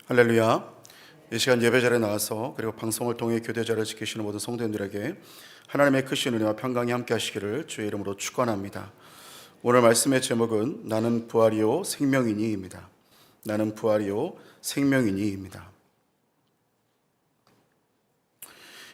할렐루야. 이 시간 예배 자리에 나와서 그리고 방송을 통해 교대 자리를 지키시는 모든 성도님들에게 하나님의 크신 은혜와 평강이 함께 하시기를 주의 이름으로 축원합니다. 오늘 말씀의 제목은 나는 부활이요 생명이니입니다. 나는 부활이요 생명이니입니다.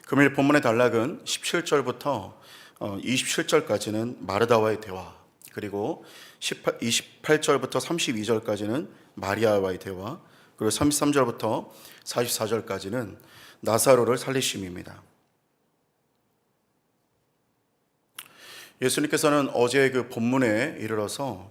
금일 본문의 단락은 17절부터 27절까지는 마르다와의 대화, 그리고 28절부터 32절까지는 마리아와의 대화, 그리고 33절부터 44절까지는 나사로를 살리심입니다. 예수님께서는 어제 그 본문에 이르러서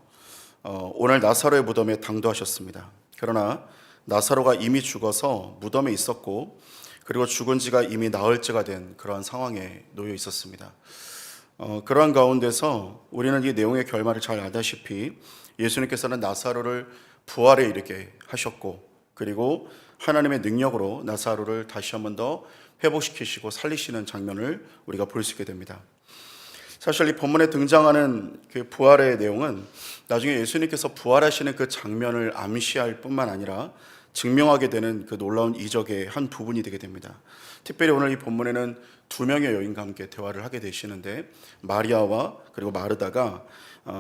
오늘 나사로의 무덤에 당도하셨습니다. 그러나 나사로가 이미 죽어서 무덤에 있었고, 그리고 죽은 지가 이미 나흘째가 된 그러한 상황에 놓여 있었습니다. 그러한 가운데서 우리는 이 내용의 결말을 잘 알다시피 예수님께서는 나사로를 부활에 이르게 하셨고, 그리고 하나님의 능력으로 나사로를 다시 한 번 더 회복시키시고 살리시는 장면을 우리가 볼 수 있게 됩니다. 사실 이 본문에 등장하는 그 부활의 내용은 나중에 예수님께서 부활하시는 그 장면을 암시할 뿐만 아니라 증명하게 되는 그 놀라운 이적의 한 부분이 되게 됩니다. 특별히 오늘 이 본문에는 두 명의 여인과 함께 대화를 하게 되시는데, 마리아와 그리고 마르다가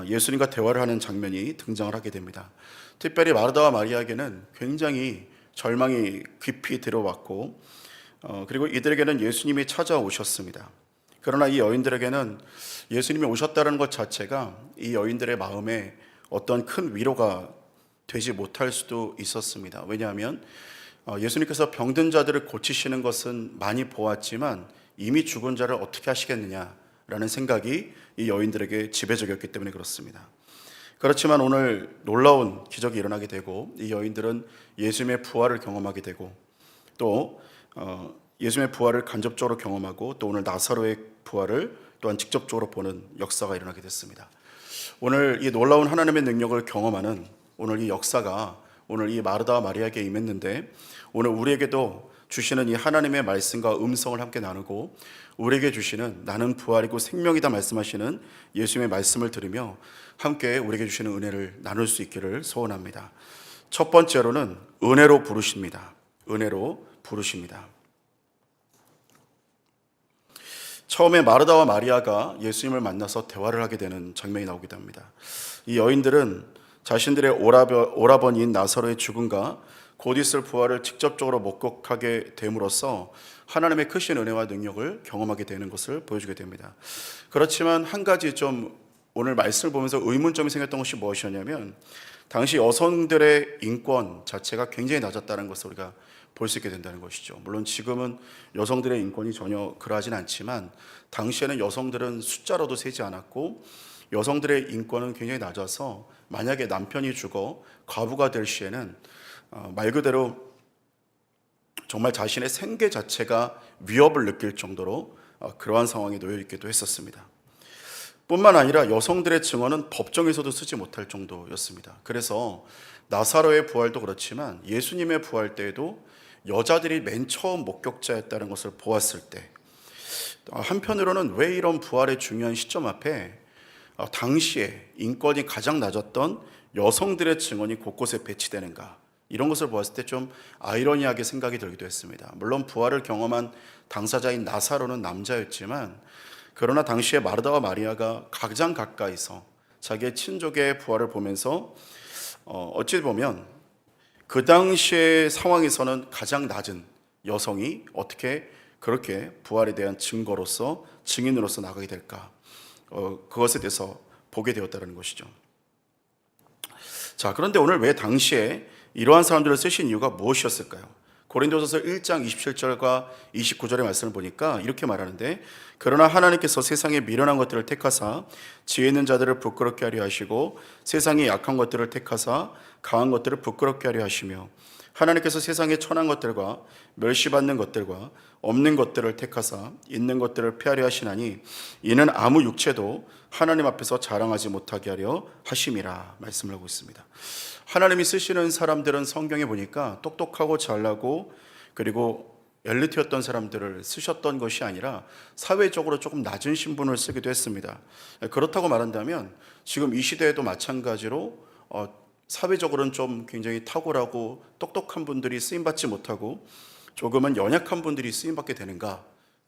예수님과 대화를 하는 장면이 등장을 하게 됩니다. 특별히 마르다와 마리아에게는 굉장히 절망이 깊이 들어왔고, 그리고 이들에게는 예수님이 찾아오셨습니다. 그러나 이 여인들에게는 예수님이 오셨다는 것 자체가 이 여인들의 마음에 어떤 큰 위로가 되지 못할 수도 있었습니다. 왜냐하면 예수님께서 병든 자들을 고치시는 것은 많이 보았지만 이미 죽은 자를 어떻게 하시겠느냐라는 생각이 이 여인들에게 지배적이었기 때문에 그렇습니다. 그렇지만 오늘 놀라운 기적이 일어나게 되고, 이 여인들은 예수님의 부활을 경험하게 되고, 또 예수님의 부활을 간접적으로 경험하고, 또 오늘 나사로의 부활을 또한 직접적으로 보는 역사가 일어나게 됐습니다. 오늘 이 놀라운 하나님의 능력을 경험하는 오늘 이 역사가 오늘 이 마르다와 마리아에게 임했는데, 오늘 우리에게도 주시는 이 하나님의 말씀과 음성을 함께 나누고, 우리에게 주시는 나는 부활이고 생명이다 말씀하시는 예수님의 말씀을 들으며 함께 우리에게 주시는 은혜를 나눌 수 있기를 소원합니다. 첫 번째로는 은혜로 부르십니다. 은혜로 부르십니다. 처음에 마르다와 마리아가 예수님을 만나서 대화를 하게 되는 장면이 나오기도 합니다. 이 여인들은 자신들의 오라버니인 나사로의 죽음과 곧 있을 부활을 직접적으로 목격하게 됨으로써 하나님의 크신 은혜와 능력을 경험하게 되는 것을 보여주게 됩니다. 그렇지만 한 가지 좀 오늘 말씀을 보면서 의문점이 생겼던 것이 무엇이었냐면, 당시 여성들의 인권 자체가 굉장히 낮았다는 것을 우리가 볼 수 있게 된다는 것이죠. 물론 지금은 여성들의 인권이 전혀 그러하진 않지만, 당시에는 여성들은 숫자로도 세지 않았고, 여성들의 인권은 굉장히 낮아서 만약에 남편이 죽어 과부가 될 시에는 말 그대로 정말 자신의 생계 자체가 위협을 느낄 정도로 그러한 상황에 놓여 있기도 했었습니다. 뿐만 아니라 여성들의 증언은 법정에서도 쓰지 못할 정도였습니다. 그래서 나사로의 부활도 그렇지만 예수님의 부활 때에도 여자들이 맨 처음 목격자였다는 것을 보았을 때, 한편으로는 왜 이런 부활의 중요한 시점 앞에 당시에 인권이 가장 낮았던 여성들의 증언이 곳곳에 배치되는가, 이런 것을 보았을 때 좀 아이러니하게 생각이 들기도 했습니다. 물론 부활을 경험한 당사자인 나사로는 남자였지만, 그러나 당시에 마르다와 마리아가 가장 가까이서 자기의 친족의 부활을 보면서 어찌 보면 그 당시의 상황에서는 가장 낮은 여성이 어떻게 그렇게 부활에 대한 증거로서, 증인으로서 나가게 될까, 그것에 대해서 보게 되었다는 것이죠. 자, 그런데 오늘 왜 당시에 이러한 사람들을 쓰신 이유가 무엇이었을까요? 고린도전서 1장 27절과 29절의 말씀을 보니까 이렇게 말하는데, 그러나 하나님께서 세상에 미련한 것들을 택하사 지혜 있는 자들을 부끄럽게 하려 하시고, 세상에 약한 것들을 택하사 강한 것들을 부끄럽게 하려 하시며, 하나님께서 세상에 천한 것들과 멸시받는 것들과 없는 것들을 택하사 있는 것들을 폐하려 하시나니, 이는 아무 육체도 하나님 앞에서 자랑하지 못하게 하려 하심이라 말씀을 하고 있습니다. 하나님이 쓰시는 사람들은 성경에 보니까 똑똑하고 잘나고 그리고 엘리트였던 사람들을 쓰셨던 것이 아니라 사회적으로 조금 낮은 신분을 쓰기도 했습니다. 그렇다고 말한다면 지금 이 시대에도 마찬가지로 사회적으로는 좀 굉장히 탁월하고 똑똑한 분들이 쓰임받지 못하고 조금은 연약한 분들이 쓰임받게 되는가?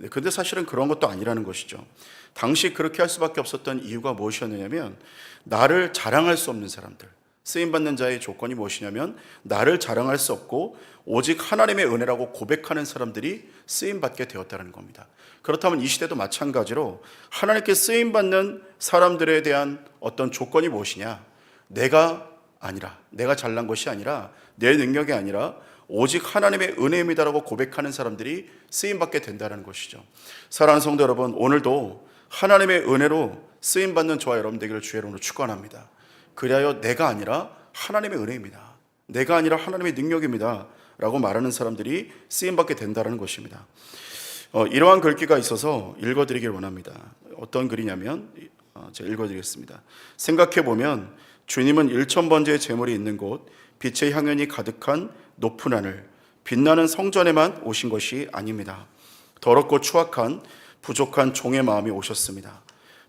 근데 사실은 그런 것도 아니라는 것이죠. 당시 그렇게 할 수밖에 없었던 이유가 무엇이었느냐면 나를 자랑할 수 없는 사람들, 쓰임받는 자의 조건이 무엇이냐면 나를 자랑할 수 없고 오직 하나님의 은혜라고 고백하는 사람들이 쓰임받게 되었다는 겁니다. 그렇다면 이 시대도 마찬가지로 하나님께 쓰임받는 사람들에 대한 어떤 조건이 무엇이냐? 내가 아니라, 내가 잘난 것이 아니라, 내 능력이 아니라 오직 하나님의 은혜입니다라고 고백하는 사람들이 쓰임받게 된다는 것이죠. 사랑하는 성도 여러분, 오늘도 하나님의 은혜로 쓰임받는 저와 여러분 되기를 주의 이름으로 축원합니다. 그리하여 내가 아니라 하나님의 은혜입니다, 내가 아니라 하나님의 능력입니다 라고 말하는 사람들이 쓰임받게 된다는 것입니다. 이러한 글귀가 있어서 읽어드리길 원합니다. 어떤 글이냐면 제가 읽어드리겠습니다. 생각해보면 주님은 1000번째의 제물이 있는 곳, 빛의 향연이 가득한 높은 하늘, 빛나는 성전에만 오신 것이 아닙니다. 더럽고 추악한 부족한 종의 마음이 오셨습니다.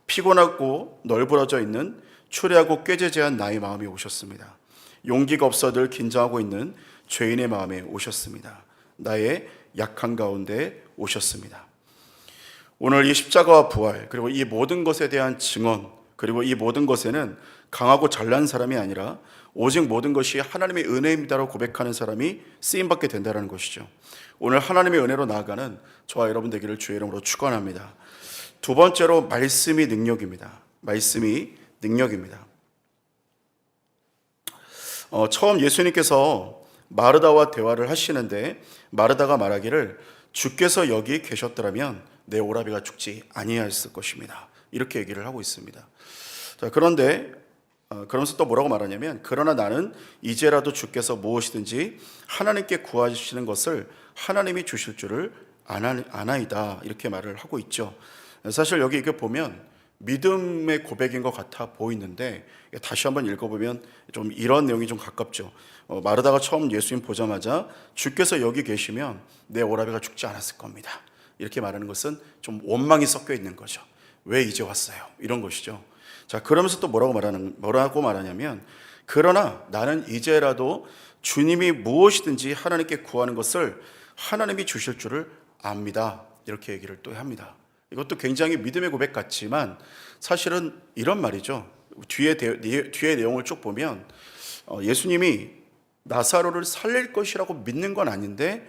피곤하고 널브러져 있는 추레하고 꾀죄죄한 나의 마음이 오셨습니다. 용기가 없어 늘 긴장하고 있는 죄인의 마음에 오셨습니다. 나의 약한 가운데 오셨습니다. 오늘 이 십자가와 부활, 그리고 이 모든 것에 대한 증언, 그리고 이 모든 것에는 강하고 잘난 사람이 아니라 오직 모든 것이 하나님의 은혜입니다라고 고백하는 사람이 쓰임받게 된다는 것이죠. 오늘 하나님의 은혜로 나아가는 저와 여러분 되기를 주의 이름으로 축원합니다. 두 번째로 말씀이 능력입니다. 말씀이 능력입니다. 처음 예수님께서 마르다와 대화를 하시는데 마르다가 말하기를 주께서 여기 계셨더라면 내 오라비가 죽지 아니하였을 것입니다, 이렇게 얘기를 하고 있습니다. 자, 그런데 그러면서 또 뭐라고 말하냐면 그러나 나는 이제라도 주께서 무엇이든지 하나님께 구하시는 것을 하나님이 주실 줄을 아나이다, 이렇게 말을 하고 있죠. 사실 여기 이렇게 보면 믿음의 고백인 것 같아 보이는데 다시 한번 읽어보면 좀 이런 내용이 좀 가깝죠. 마르다가 처음 예수님 보자마자 주께서 여기 계시면 내 오라비가 죽지 않았을 겁니다, 이렇게 말하는 것은 좀 원망이 섞여 있는 거죠. 왜 이제 왔어요? 이런 것이죠. 자, 그러면서 또 뭐라고 말하냐면 그러나 나는 이제라도 주님이 무엇이든지 하나님께 구하는 것을 하나님이 주실 줄을 압니다, 이렇게 얘기를 또 합니다. 이것도 굉장히 믿음의 고백 같지만 사실은 이런 말이죠. 뒤에 내용을 쭉 보면 예수님이 나사로를 살릴 것이라고 믿는 건 아닌데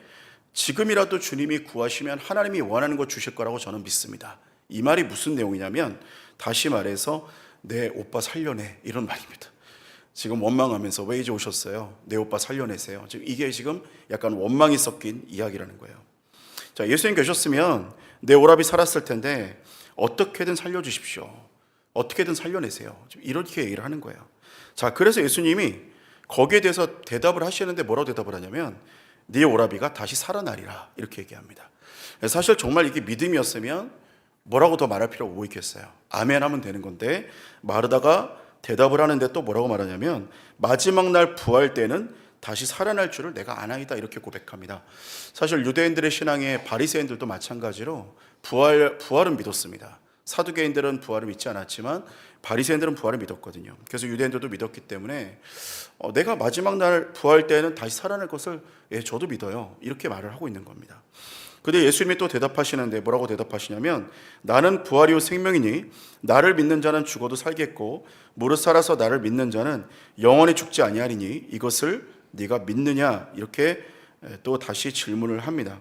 지금이라도 주님이 구하시면 하나님이 원하는 것 주실 거라고 저는 믿습니다. 이 말이 무슨 내용이냐면 다시 말해서 내 오빠 살려내, 이런 말입니다. 지금 원망하면서 왜 이제 오셨어요? 내 오빠 살려내세요. 지금 이게 지금 약간 원망이 섞인 이야기라는 거예요. 자, 예수님 계셨으면 내 오라비 살았을 텐데 어떻게든 살려주십시오, 어떻게든 살려내세요, 이렇게 얘기를 하는 거예요. 자, 그래서 예수님이 거기에 대해서 대답을 하시는데 뭐라고 대답을 하냐면 네 오라비가 다시 살아나리라, 이렇게 얘기합니다. 사실 정말 이게 믿음이었으면 뭐라고 더 말할 필요가 뭐 있겠어요? 아멘 하면 되는 건데 마르다가 대답을 하는데 또 뭐라고 말하냐면 마지막 날 부활 때는 다시 살아날 줄을 내가 아나이다, 이렇게 고백합니다. 사실 유대인들의 신앙에 바리새인들도 마찬가지로 부활은 믿었습니다. 사두개인들은 부활을 믿지 않았지만 바리새인들은 부활을 믿었거든요. 그래서 유대인들도 믿었기 때문에 내가 마지막 날 부활 때는 다시 살아날 것을 저도 믿어요, 이렇게 말을 하고 있는 겁니다. 근데 예수님이 또 대답하시는데 뭐라고 대답하시냐면 나는 부활이요 생명이니 나를 믿는 자는 죽어도 살겠고 무릇 살아서 나를 믿는 자는 영원히 죽지 아니하리니 이것을 네가 믿느냐, 이렇게 또 다시 질문을 합니다.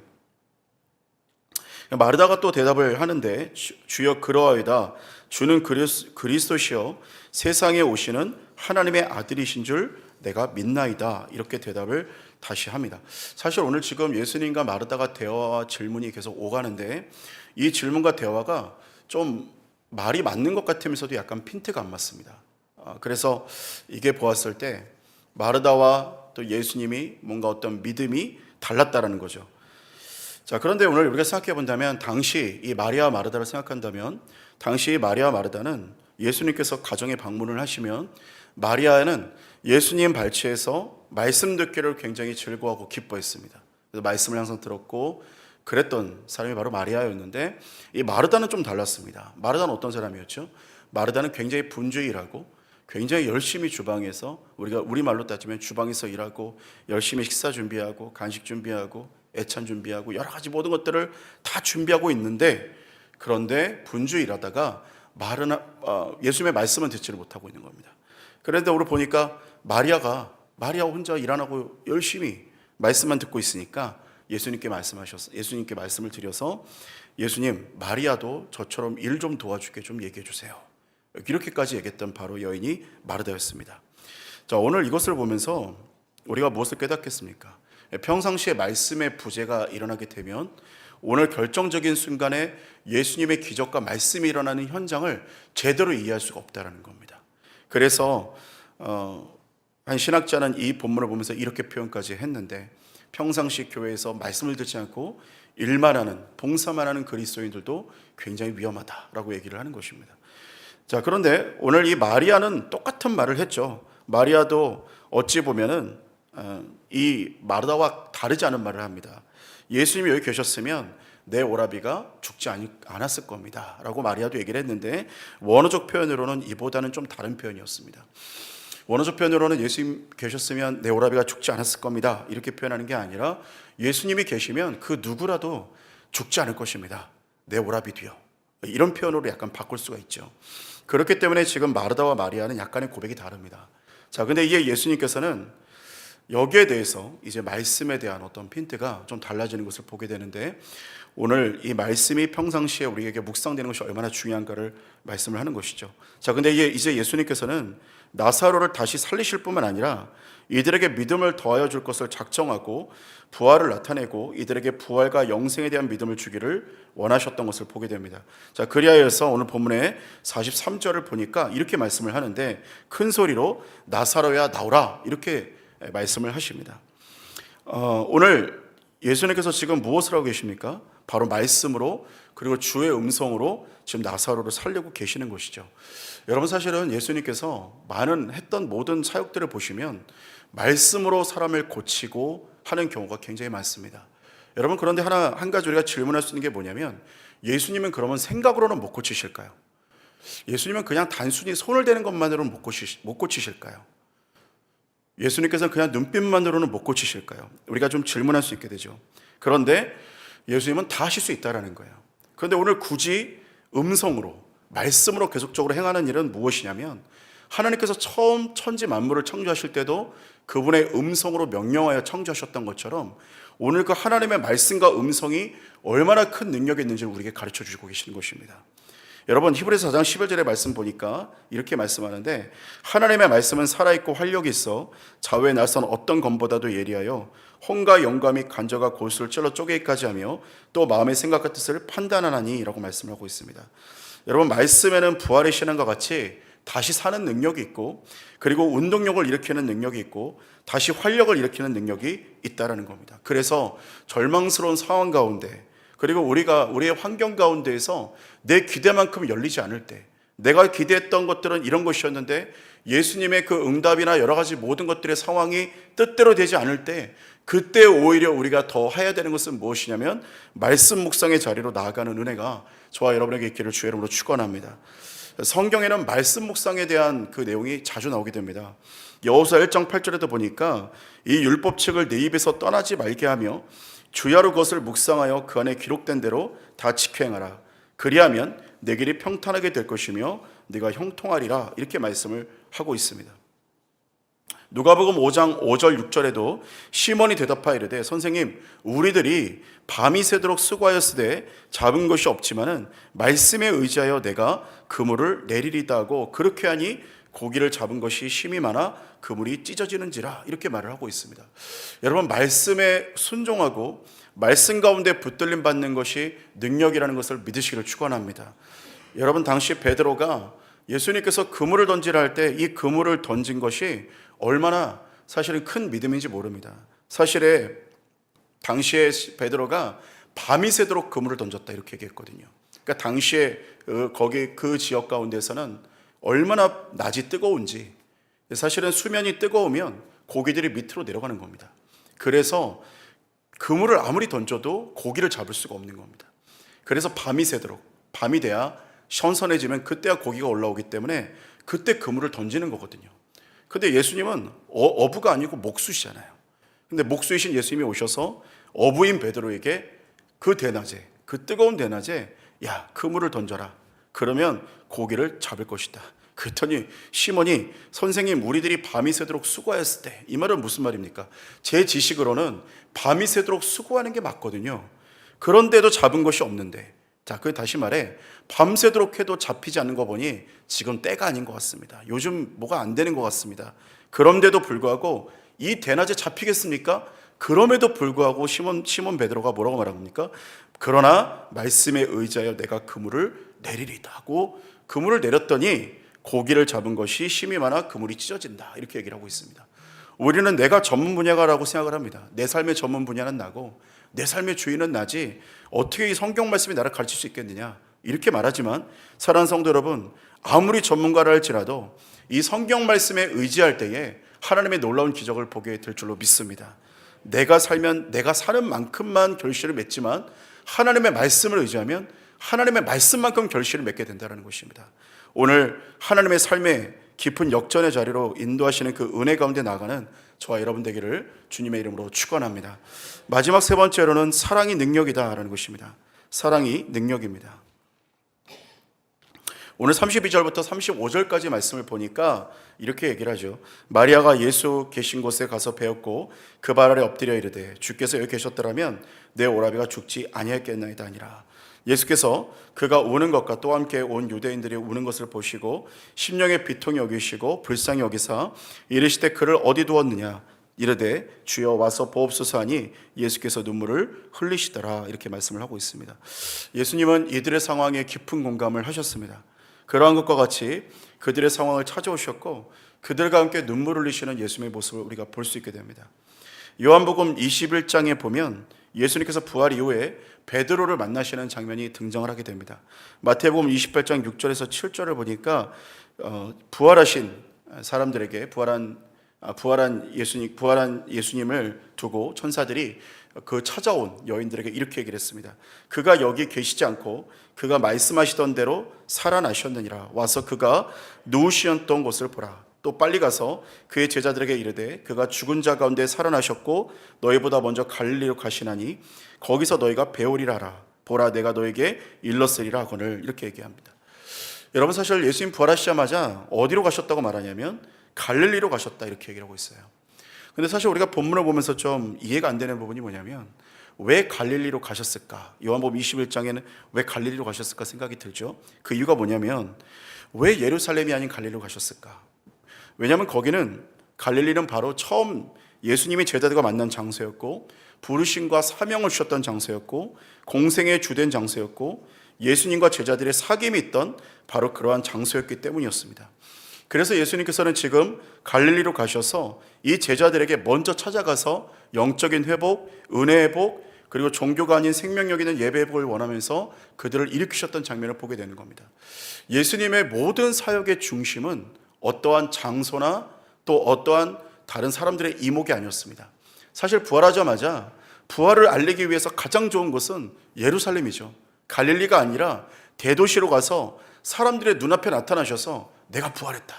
마르다가 또 대답을 하는데 주여 그러하이다, 주는 그리스도시요 세상에 오시는 하나님의 아들이신 줄 내가 믿나이다, 이렇게 대답을 다시 합니다. 사실 오늘 지금 예수님과 마르다가 대화와 질문이 계속 오가는데 이 질문과 대화가 좀 말이 맞는 것 같으면서도 약간 핀트가 안 맞습니다. 그래서 이게 보았을 때 마르다와 또 예수님이 뭔가 어떤 믿음이 달랐다라는 거죠. 자, 그런데 오늘 우리가 생각해 본다면 당시 이 마리아와 마르다를 생각한다면 당시 마리아와 마르다는 예수님께서 가정에 방문을 하시면 마리아는 예수님 발치에서 말씀 듣기를 굉장히 즐거워하고 기뻐했습니다. 그래서 말씀을 항상 들었고 그랬던 사람이 바로 마리아였는데 이 마르다는 좀 달랐습니다. 마르다는 어떤 사람이었죠? 마르다는 굉장히 분주일하고 굉장히 열심히 주방에서, 우리가 우리말로 따지면 주방에서 일하고 열심히 식사 준비하고 간식 준비하고 애찬 준비하고 여러 가지 모든 것들을 다 준비하고 있는데, 그런데 분주히 일하다가 예수님의 말씀은 듣지를 못하고 있는 겁니다. 그런데 오늘 보니까 마리아 혼자 일 안 하고 열심히 말씀만 듣고 있으니까 예수님께 말씀을 드려서, 예수님, 마리아도 저처럼 일 좀 도와주게 좀 얘기해 주세요. 이렇게까지 얘기했던 바로 여인이 마르다였습니다. 자, 오늘 이것을 보면서 우리가 무엇을 깨닫겠습니까? 평상시에 말씀의 부재가 일어나게 되면 오늘 결정적인 순간에 예수님의 기적과 말씀이 일어나는 현장을 제대로 이해할 수가 없다는 겁니다. 그래서 한 신학자는 이 본문을 보면서 이렇게 표현까지 했는데, 평상시 교회에서 말씀을 듣지 않고 일만 하는, 봉사만 하는 그리스도인들도 굉장히 위험하다라고 얘기를 하는 것입니다. 자, 그런데 오늘 이 마리아는 똑같은 말을 했죠. 마리아도 어찌 보면은 이 마르다와 다르지 않은 말을 합니다. 예수님이 여기 계셨으면 내 오라비가 죽지 않았을 겁니다 라고 마리아도 얘기를 했는데, 원어적 표현으로는 이보다는 좀 다른 표현이었습니다. 원어적 표현으로는 예수님 계셨으면 내 오라비가 죽지 않았을 겁니다 이렇게 표현하는 게 아니라, 예수님이 계시면 그 누구라도 죽지 않을 것입니다, 내 오라비도요, 이런 표현으로 약간 바꿀 수가 있죠. 그렇기 때문에 지금 마르다와 마리아는 약간의 고백이 다릅니다. 자, 근데 이게 예수님께서는 여기에 대해서 이제 말씀에 대한 어떤 핀트가 좀 달라지는 것을 보게 되는데, 오늘 이 말씀이 평상시에 우리에게 묵상되는 것이 얼마나 중요한가를 말씀을 하는 것이죠. 자, 근데 이제 예수님께서는 나사로를 다시 살리실 뿐만 아니라 이들에게 믿음을 더하여 줄 것을 작정하고 부활을 나타내고 이들에게 부활과 영생에 대한 믿음을 주기를 원하셨던 것을 보게 됩니다. 자, 그리하여서 오늘 본문의 43절을 보니까 이렇게 말씀을 하는데, 큰 소리로 나사로야 나오라 이렇게 말씀을 하십니다. 오늘 예수님께서 지금 무엇을 하고 계십니까? 바로 말씀으로, 그리고 주의 음성으로 지금 나사로를 살리고 계시는 것이죠. 여러분, 사실은 예수님께서 했던 모든 사역들을 보시면 말씀으로 사람을 고치고 하는 경우가 굉장히 많습니다. 여러분, 그런데 한 가지 우리가 질문할 수 있는 게 뭐냐면, 예수님은 그러면 생각으로는 못 고치실까요? 예수님은 그냥 단순히 손을 대는 것만으로는 못 고치실까요? 예수님께서는 그냥 눈빛만으로는 못 고치실까요? 우리가 좀 질문할 수 있게 되죠. 그런데 예수님은 다 하실 수 있다는 거예요. 그런데 오늘 굳이 음성으로, 말씀으로 계속적으로 행하는 일은 무엇이냐면, 하나님께서 처음 천지 만물을 창조하실 때도 그분의 음성으로 명령하여 창조하셨던 것처럼, 오늘 그 하나님의 말씀과 음성이 얼마나 큰 능력이 있는지를 우리에게 가르쳐 주시고 계시는 것입니다. 여러분, 히브리서 4장 11절의 말씀 보니까 이렇게 말씀하는데, 하나님의 말씀은 살아있고 활력이 있어 좌우에 날선 어떤 검보다도 예리하여 혼과 영과 및 간절과 골수를 찔러 쪼개기까지 하며 또 마음의 생각과 뜻을 판단하나니 라고 말씀을 하고 있습니다. 여러분, 말씀에는 부활의 신앙과 같이 다시 사는 능력이 있고, 그리고 운동력을 일으키는 능력이 있고, 다시 활력을 일으키는 능력이 있다는 겁니다. 그래서 절망스러운 상황 가운데, 그리고 우리의 환경 가운데에서 내 기대만큼 열리지 않을 때, 내가 기대했던 것들은 이런 것이었는데 예수님의 그 응답이나 여러 가지 모든 것들의 상황이 뜻대로 되지 않을 때, 그때 오히려 우리가 더 해야 되는 것은 무엇이냐면, 말씀 묵상의 자리로 나아가는 은혜가 저와 여러분에게 있기를 주의 이름으로 축원합니다. 성경에는 말씀 묵상에 대한 그 내용이 자주 나오게 됩니다. 여호수아 1장 8절에도 보니까 이 율법책을 내 입에서 떠나지 말게 하며 주야로 그것을 묵상하여 그 안에 기록된 대로 다 지켜 행하라. 그리하면 내 길이 평탄하게 될 것이며 네가 형통하리라. 이렇게 말씀을 하고 있습니다. 누가복음 5장 5절 6절에도 시몬이 대답하여 이르되, 선생님, 우리들이 밤이 새도록 수고하였으되 잡은 것이 없지만은 말씀에 의지하여 내가 그물을 내리리다 하고, 그렇게 하니 고기를 잡은 것이 심이 많아 그물이 찢어지는지라. 이렇게 말을 하고 있습니다. 여러분, 말씀에 순종하고 말씀 가운데 붙들림 받는 것이 능력이라는 것을 믿으시기를 축원합니다. 여러분, 당시 베드로가 예수님께서 그물을 던지라 할 때 이 그물을 던진 것이 얼마나 사실은 큰 믿음인지 모릅니다. 사실에 당시에 베드로가 밤이 새도록 그물을 던졌다 이렇게 얘기했거든요. 그러니까 당시에 거기 그 지역 가운데서는 얼마나 낮이 뜨거운지, 사실은 수면이 뜨거우면 고기들이 밑으로 내려가는 겁니다. 그래서 그물을 아무리 던져도 고기를 잡을 수가 없는 겁니다. 그래서 밤이 새도록, 밤이 돼야 선선해지면 그때야 고기가 올라오기 때문에 그때 그물을 던지는 거거든요. 근데 예수님은 어부가 아니고 목수시잖아요. 근데 목수이신 예수님이 오셔서 어부인 베드로에게 그 대낮에, 그 뜨거운 대낮에 야, 그물을 던져라. 그러면 고기를 잡을 것이다. 그랬더니 시몬이 선생님 우리들이 밤이 새도록 수고하였을 때, 이 말은 무슨 말입니까? 제 지식으로는 밤이 새도록 수고하는 게 맞거든요. 그런데도 잡은 것이 없는데, 자, 그 다시 말해 밤새도록 해도 잡히지 않는 거 보니 지금 때가 아닌 것 같습니다. 요즘 뭐가 안 되는 것 같습니다. 그런데도 불구하고 이 대낮에 잡히겠습니까? 그럼에도 불구하고 시몬 베드로가 뭐라고 말합니까? 그러나 말씀에 의지하여 내가 그물을 내리리다 하고 그물을 내렸더니 고기를 잡은 것이 힘이 많아 그물이 찢어진다, 이렇게 얘기를 하고 있습니다. 우리는 내가 전문 분야가라고 생각을 합니다. 내 삶의 전문 분야는 나고 내 삶의 주인은 나지 어떻게 이 성경 말씀이 나를 가르칠 수 있겠느냐, 이렇게 말하지만 사랑하는 성도 여러분, 아무리 전문가라 할지라도 이 성경 말씀에 의지할 때에 하나님의 놀라운 기적을 보게 될 줄로 믿습니다. 내가 살면 내가 사는 만큼만 결실을 맺지만 하나님의 말씀을 의지하면 하나님의 말씀만큼 결실을 맺게 된다는 것입니다. 오늘 하나님의 삶의 깊은 역전의 자리로 인도하시는 그 은혜 가운데 나가는 저와 여러분 되기를 주님의 이름으로 축원합니다. 마지막 세 번째로는 사랑이 능력이다라는 것입니다. 사랑이 능력입니다. 오늘 32절부터 35절까지 말씀을 보니까 이렇게 얘기를 하죠. 마리아가 예수 계신 곳에 가서 배웠고 그 발 아래 엎드려 이르되 주께서 여기 계셨더라면 내 오라비가 죽지 아니했겠나이다 아니라. 예수께서 그가 우는 것과 또 함께 온 유대인들이 우는 것을 보시고 심령의 비통이 여기시고 불쌍히 여기사 이르시되 그를 어디 두었느냐 이르되 주여 와서 보옵소서 하니 예수께서 눈물을 흘리시더라, 이렇게 말씀을 하고 있습니다. 예수님은 이들의 상황에 깊은 공감을 하셨습니다. 그러한 것과 같이 그들의 상황을 찾아오셨고 그들과 함께 눈물을 흘리시는 예수님의 모습을 우리가 볼 수 있게 됩니다. 요한복음 21장에 보면 예수님께서 부활 이후에 베드로를 만나시는 장면이 등장을 하게 됩니다. 마태복음 28장 6절에서 7절을 보니까 부활하신 사람들에게 부활한 예수님을 두고 천사들이 그 찾아온 여인들에게 이렇게 얘기를 했습니다. 그가 여기 계시지 않고 그가 말씀하시던 대로 살아나셨느니라. 와서 그가 누우시었던 곳을 보라. 또 빨리 가서 그의 제자들에게 이르되 그가 죽은 자 가운데 살아나셨고 너희보다 먼저 갈릴리로 가시나니 거기서 너희가 배우리라 하라. 보라, 내가 너에게 일렀으리라 하거늘, 이렇게 얘기합니다. 여러분, 사실 예수님 부활하시자마자 어디로 가셨다고 말하냐면 갈릴리로 가셨다, 이렇게 얘기를 하고 있어요. 근데 사실 우리가 본문을 보면서 좀 이해가 안 되는 부분이 뭐냐면 왜 갈릴리로 가셨을까? 요한복음 21장에는 왜 갈릴리로 가셨을까 생각이 들죠. 그 이유가 뭐냐면 왜 예루살렘이 아닌 갈릴리로 가셨을까? 왜냐하면 거기는, 갈릴리는 바로 처음 예수님이 제자들과 만난 장소였고 부르심과 사명을 주셨던 장소였고 공생의 주된 장소였고 예수님과 제자들의 사귐이 있던 바로 그러한 장소였기 때문이었습니다. 그래서 예수님께서는 지금 갈릴리로 가셔서 이 제자들에게 먼저 찾아가서 영적인 회복, 은혜의 복, 그리고 종교가 아닌 생명력 있는 예배의 복을 원하면서 그들을 일으키셨던 장면을 보게 되는 겁니다. 예수님의 모든 사역의 중심은 어떠한 장소나 또 어떠한 다른 사람들의 이목이 아니었습니다. 사실 부활하자마자 부활을 알리기 위해서 가장 좋은 곳은 예루살렘이죠. 갈릴리가 아니라 대도시로 가서 사람들의 눈앞에 나타나셔서 내가 부활했다,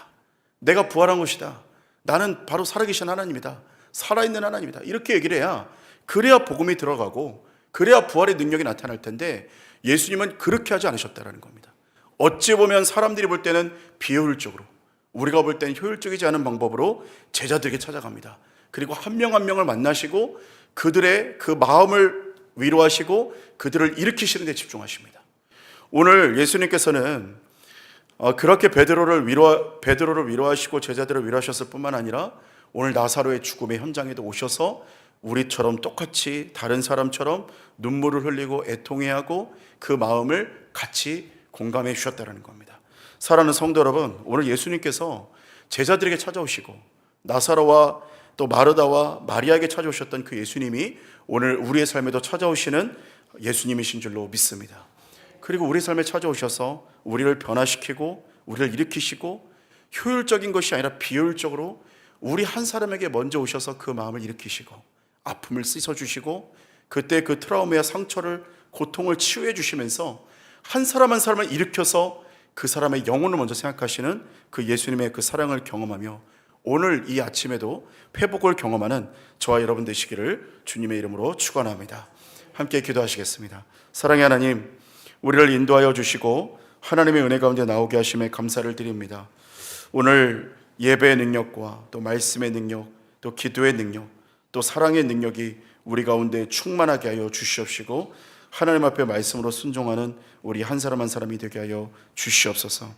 내가 부활한 것이다, 나는 바로 살아계신 하나님이다, 살아있는 하나님이다, 이렇게 얘기를 해야, 그래야 복음이 들어가고 그래야 부활의 능력이 나타날 텐데 예수님은 그렇게 하지 않으셨다는 겁니다. 어찌 보면 사람들이 볼 때는 비효율적으로, 우리가 볼 때는 효율적이지 않은 방법으로 제자들에게 찾아갑니다. 그리고 한 명 한 명을 만나시고 그들의 그 마음을 위로하시고 그들을 일으키시는 데 집중하십니다. 오늘 예수님께서는 그렇게 베드로를 위로하시고 제자들을 위로하셨을 뿐만 아니라 오늘 나사로의 죽음의 현장에도 오셔서 우리처럼 똑같이 다른 사람처럼 눈물을 흘리고 애통해하고 그 마음을 같이 공감해 주셨다는 겁니다. 사랑하는 성도 여러분, 오늘 예수님께서 제자들에게 찾아오시고 나사로와 또 마르다와 마리아에게 찾아오셨던 그 예수님이 오늘 우리의 삶에도 찾아오시는 예수님이신 줄로 믿습니다. 그리고 우리 삶에 찾아오셔서 우리를 변화시키고 우리를 일으키시고 효율적인 것이 아니라 비효율적으로 우리 한 사람에게 먼저 오셔서 그 마음을 일으키시고 아픔을 씻어주시고 그때 그 트라우마와 상처를, 고통을 치유해 주시면서 한 사람 한 사람을 일으켜서 그 사람의 영혼을 먼저 생각하시는 그 예수님의 그 사랑을 경험하며 오늘 이 아침에도 회복을 경험하는 저와 여러분 되시기를 주님의 이름으로 축원합니다. 함께 기도하시겠습니다. 사랑의 하나님, 우리를 인도하여 주시고 하나님의 은혜 가운데 나오게 하심에 감사를 드립니다. 오늘 예배의 능력과 또 말씀의 능력, 또 기도의 능력, 또 사랑의 능력이 우리 가운데 충만하게 하여 주시옵시고 하나님 앞에 말씀으로 순종하는 우리 한 사람 한 사람이 되게 하여 주시옵소서.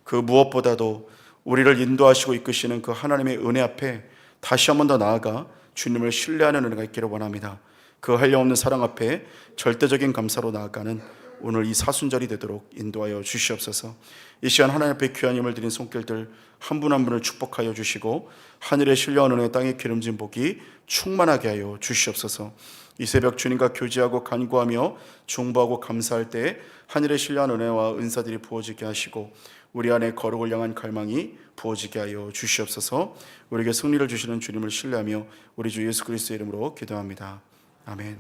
그 무엇보다도 우리를 인도하시고 이끄시는 그 하나님의 은혜 앞에 다시 한 번 더 나아가 주님을 신뢰하는 은혜가 있기를 원합니다. 그 한량없는 사랑 앞에 절대적인 감사로 나아가는 오늘 이 사순절이 되도록 인도하여 주시옵소서. 이 시간 하나님 앞에 귀한 힘을 드린 손길들 한 분 한 분을 축복하여 주시고 하늘의 신령한 은혜 땅의 기름진 복이 충만하게 하여 주시옵소서. 이 새벽 주님과 교제하고 간구하며 중보하고 감사할 때 하늘의 신령한 은혜와 은사들이 부어지게 하시고 우리 안에 거룩을 향한 갈망이 부어지게 하여 주시옵소서. 우리에게 승리를 주시는 주님을 신뢰하며 우리 주 예수 그리스도의 이름으로 기도합니다. 아멘.